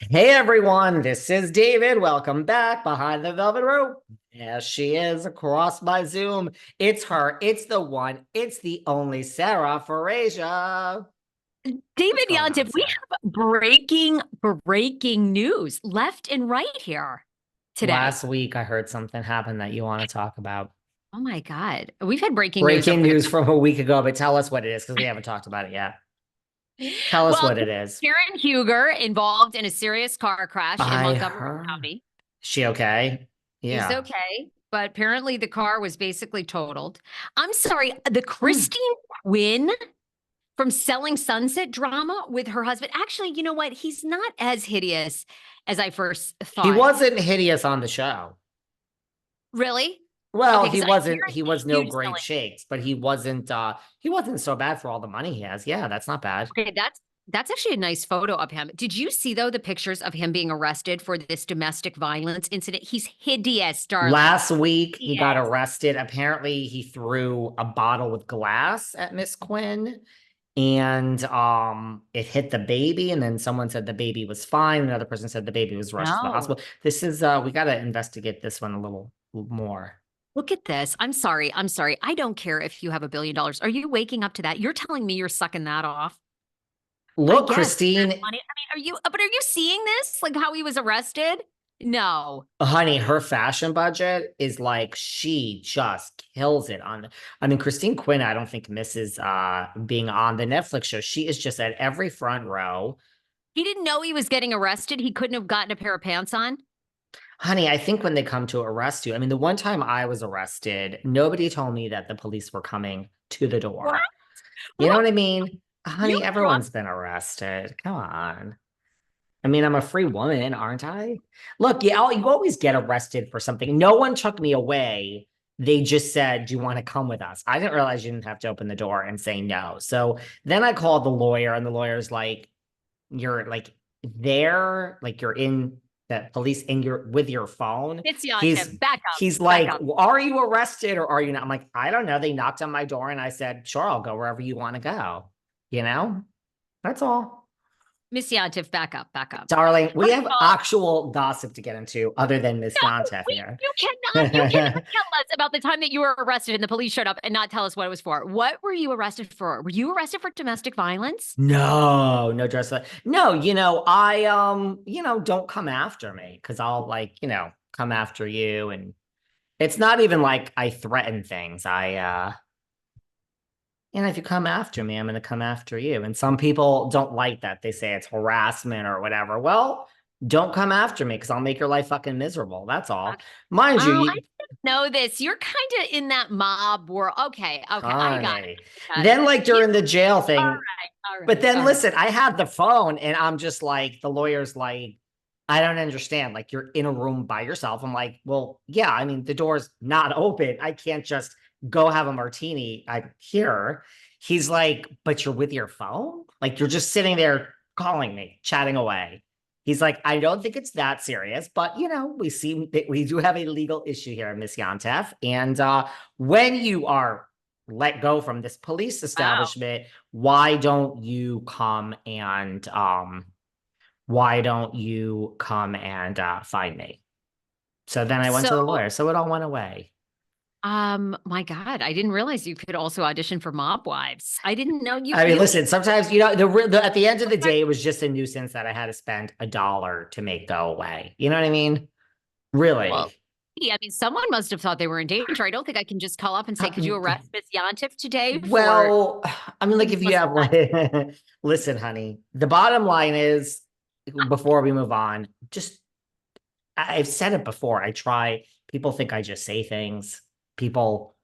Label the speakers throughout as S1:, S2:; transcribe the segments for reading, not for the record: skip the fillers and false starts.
S1: Hey everyone, this is David. Welcome back behind the velvet rope. Yes, she is across my Zoom. It's her. It's the one. It's the only Sarah Farasia. What's
S2: David
S1: going on,
S2: Yontef, we
S1: Sarah?
S2: have breaking news left and right here today.
S1: Last week I heard something happen that you want to talk about.
S2: Oh my God. We've had breaking news
S1: Breaking
S2: over the
S1: news from a week ago, but tell us what it is because we haven't talked about it yet. Tell us
S2: Well,
S1: what it is.
S2: Karen Huger involved in a serious car crash in
S1: I
S2: Montgomery
S1: heard.
S2: County.
S1: She okay?
S2: She's
S1: Yeah.
S2: okay, but apparently the car was basically totaled. I'm sorry, the
S1: Hmm.
S2: Christine Quinn from Selling Sunset drama with her husband. Actually, you know what? He's not as hideous as I first
S1: He
S2: thought.
S1: wasn't hideous on the show.
S2: Really?
S1: Well,
S2: Okay, because I hear
S1: he was no
S2: huge
S1: great
S2: selling.
S1: shakes, but he wasn't so bad for all the money he has. Yeah, that's not bad.
S2: Okay, that's actually a nice photo of him. Did you see though the pictures of him being arrested for this domestic violence incident? He's hideous, darling.
S1: Last week he got
S2: Yes.
S1: arrested. Apparently he threw a bottle with glass at Miss Quinn and it hit the baby and then someone said the baby was fine. Another person said the baby was rushed to the
S2: No.
S1: hospital. This is we got to investigate this one a little more.
S2: Look at this. I'm sorry. I'm sorry. I don't care if you have $1 billion. Are you waking up to that? You're telling me you're sucking that off? I
S1: Look,
S2: guess that's
S1: Christine,
S2: money. I mean, but are you seeing this? Like how he was arrested? No.
S1: honey, her fashion budget is like she just kills it on. I mean, Christine Quinn, I don't think misses being on the Netflix show. She is just at every front row.
S2: He didn't know he was getting arrested. He couldn't have gotten a pair of pants on.
S1: Honey, I think when they come to arrest you, I mean, the one time I was arrested, nobody told me that the police were coming to the
S2: What?
S1: door. You know
S2: What?
S1: what I mean?
S2: You
S1: Honey,
S2: crossed.
S1: everyone's been arrested. Come on. I mean, I'm a free woman, aren't I? Look, you always get arrested for something. No one took me away. They just said, "Do you want to come with us?" I didn't realize you didn't have to open the door and say no. So then I called the lawyer, and the lawyer's like, "You're like there, like you're in the police, and you're with your phone."
S2: It's on
S1: He's
S2: him. Back up.
S1: he's
S2: Back
S1: like,
S2: up.
S1: well, "Are you arrested or are you not?" I'm like, "I don't know." They knocked on my door, and I said, "Sure, I'll go wherever you want to go." You know, that's all.
S2: Miss Yantif, back up, back up.
S1: Darling, we
S2: First
S1: have
S2: of all,
S1: actual gossip to get into other than Miss
S2: no,
S1: Yontef here.
S2: you cannot tell us about the time that you were arrested and the police showed up and not tell us what it was for. What were you arrested for? Were you arrested for domestic violence?
S1: No, no dress. No, I don't come after me because I'll like, come after you. And it's not even like I threaten things. If you come after me, I'm gonna come after you. And some people don't like that. They say it's harassment or whatever. Well, don't come after me because I'll make your life fucking miserable. That's all.
S2: Okay.
S1: Mind you,
S2: Oh, I didn't know this. You're kind of in that mob world. Okay, okay, I got
S1: honey.
S2: it. I got it.
S1: Then, like
S2: You,
S1: during the jail
S2: all
S1: thing,
S2: right, all
S1: but
S2: right,
S1: then
S2: all right.
S1: listen, I had the phone and I'm just like, the lawyer's like, I don't understand. Like, you're in a room by yourself. I'm like, well, yeah, I mean, the door's not open. I can't just go have a martini. I'm here. He's like, but you're with your phone? Like, you're just sitting there calling me, chatting away. He's like, I don't think it's that serious, but we see that we do have a legal issue here, Miss Yontef. And when you are let go from this police
S2: Wow.
S1: establishment, why don't you come and find me? So then I went to
S2: So,
S1: the lawyer. So it all went away.
S2: my God, I didn't realize you could also audition for Mob Wives. I didn't know
S1: I mean,
S2: you
S1: listen, sometimes, at the end of the day, it was just a nuisance that I had to spend $1 to make go away. You know what I mean?
S2: well,
S1: Really?
S2: yeah, I mean, someone must have thought they were in danger. I don't think I can just call up and say, "Could you arrest Miss Yantif today for?"
S1: Well, I mean, like if you
S2: Must
S1: have
S2: not.
S1: like, listen, honey, the bottom line is before we move on, just I've said it before. People think I just say things. People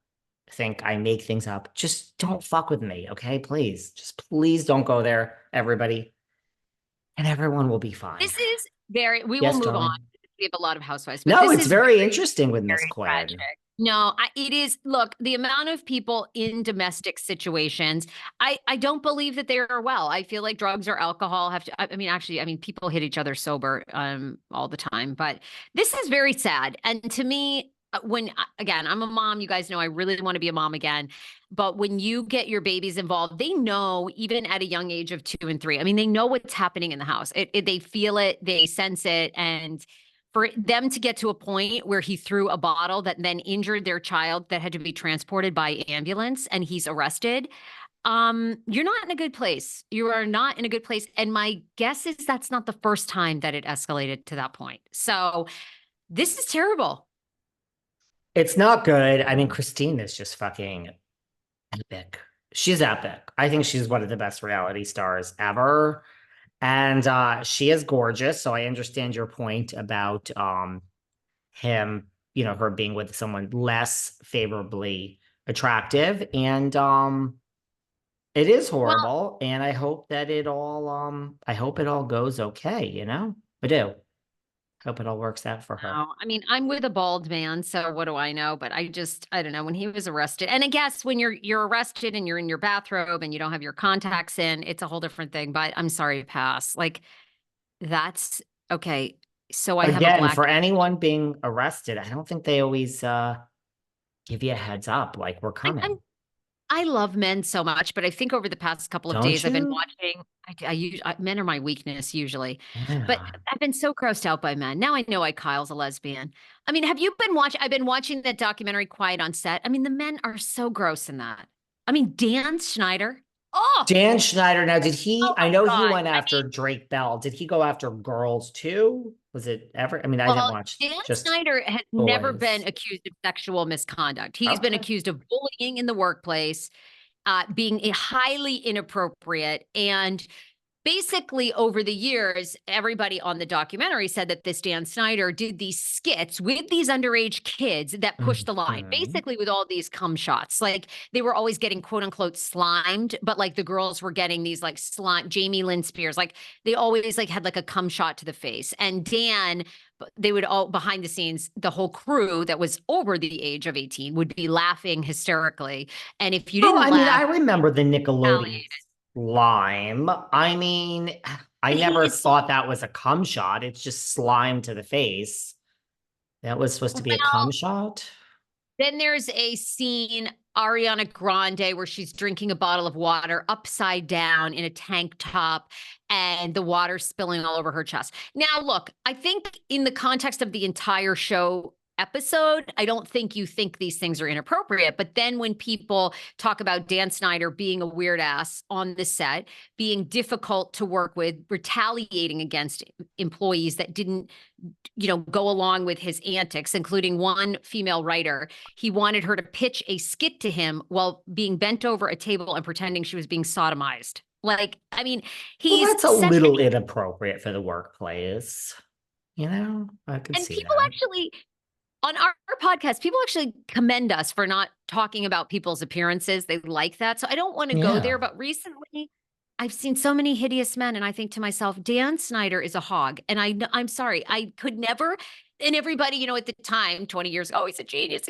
S1: think I make things up. Just don't fuck with me, okay? Please. Just please don't go there, everybody. And everyone will be fine.
S2: This is very. We will
S1: Yes,
S2: move on.
S1: darling.
S2: We have a lot of housewives, but
S1: No,
S2: this
S1: it's
S2: is
S1: very
S2: very,
S1: interesting with Miss
S2: very
S1: Quinn.
S2: tragic. No, it is. Look, the amount of people in domestic situations, I don't believe that they are well. I feel like drugs or alcohol have to. I mean, actually, I mean, people hit each other sober all the time, but this is very sad. And to me, again, I'm a mom, you guys know I really want to be a mom again. But when you get your babies involved, they know even at a young age of 2 and 3, I mean, they know what's happening in the house. They feel it, they sense it. And for them to get to a point where he threw a bottle that then injured their child that had to be transported by ambulance and he's arrested, you're not in a good place. You are not in a good place. And my guess is that's not the first time that it escalated to that point. So this is terrible.
S1: It's not good. I mean, Christine is just fucking epic. She's epic. I think she's one of the best reality stars ever. And she is gorgeous. So I understand your point about him, her being with someone less favorably attractive. And it is
S2: Well,
S1: horrible. And I hope it all goes okay. I do. Hope it all works out for her.
S2: no, I mean, I'm with a bald man, so what do I know? But I don't know, when he was arrested. And I guess when you're arrested and you're in your bathrobe and you don't have your contacts in, it's a whole different thing. But I'm sorry, pass. Like that's okay. So I have a
S1: Again,
S2: black.
S1: for anyone being arrested, I don't think they always give you a heads up, like we're
S2: I'm
S1: coming.
S2: I love men so much, but I think over the past couple of
S1: Don't
S2: days I've been
S1: you?
S2: watching. Men are my weakness usually, but
S1: Yeah.
S2: I've been so grossed out by men. Now I know Kyle's a lesbian. I mean, have you been watching? I've been watching that documentary Quiet on Set. I mean, the men are so gross in that. I mean, Dan Schneider. Oh,
S1: Dan Schneider, now
S2: oh
S1: I
S2: my
S1: know he
S2: God.
S1: went
S2: I
S1: after
S2: mean,
S1: Drake Bell. Did he go after girls too? Was it ever? I mean, I didn't
S2: well,
S1: watch
S2: Dan
S1: just
S2: Snyder has never been
S1: boys.
S2: accused of sexual misconduct. He's been
S1: Okay.
S2: accused of bullying in the workplace, being highly inappropriate, and basically over the years, everybody on the documentary said that this Dan Snyder did these skits with these underage kids that pushed the line,
S1: Mhm.
S2: basically with all these cum shots. Like they were always getting quote unquote slimed, but like the girls were getting these like slime, Jamie Lynn Spears, like they always like had like a cum shot to the face. And Dan, they would all behind the scenes, the whole crew that was over the age of 18 would be laughing hysterically. And if you
S1: Oh,
S2: didn't
S1: I mean, I
S2: laugh,
S1: remember the Nickelodeon
S2: retaliated.
S1: slime. I mean, I
S2: But he
S1: never
S2: is so
S1: thought that was a cum shot. It's just slime to the face. That was supposed to be a cum
S2: well.
S1: shot.
S2: Then there's a scene, Ariana Grande, where she's drinking a bottle of water upside down in a tank top and the water spilling all over her chest. Now, look, I think in the context of the entire show episode, I don't think you think these things are inappropriate. But then when people talk about Dan Snyder being a weird ass on the set, being difficult to work with, retaliating against employees that didn't go along with his antics, including one female writer. He wanted her to pitch a skit to him while being bent over a table and pretending she was being sodomized. Like, I mean,
S1: Well,
S2: he's
S1: that's a
S2: setting,
S1: little inappropriate for the workplace. I could
S2: and
S1: see
S2: people
S1: that.
S2: actually, on our podcast, people actually commend us for not talking about people's appearances. They like that. So I don't want to go
S1: Yeah.
S2: there. But recently, I've seen so many hideous men, and I think to myself, Dan Snyder is a hog. And I'm sorry, I could never. And everybody, at the time, 20 years ago, he's a genius.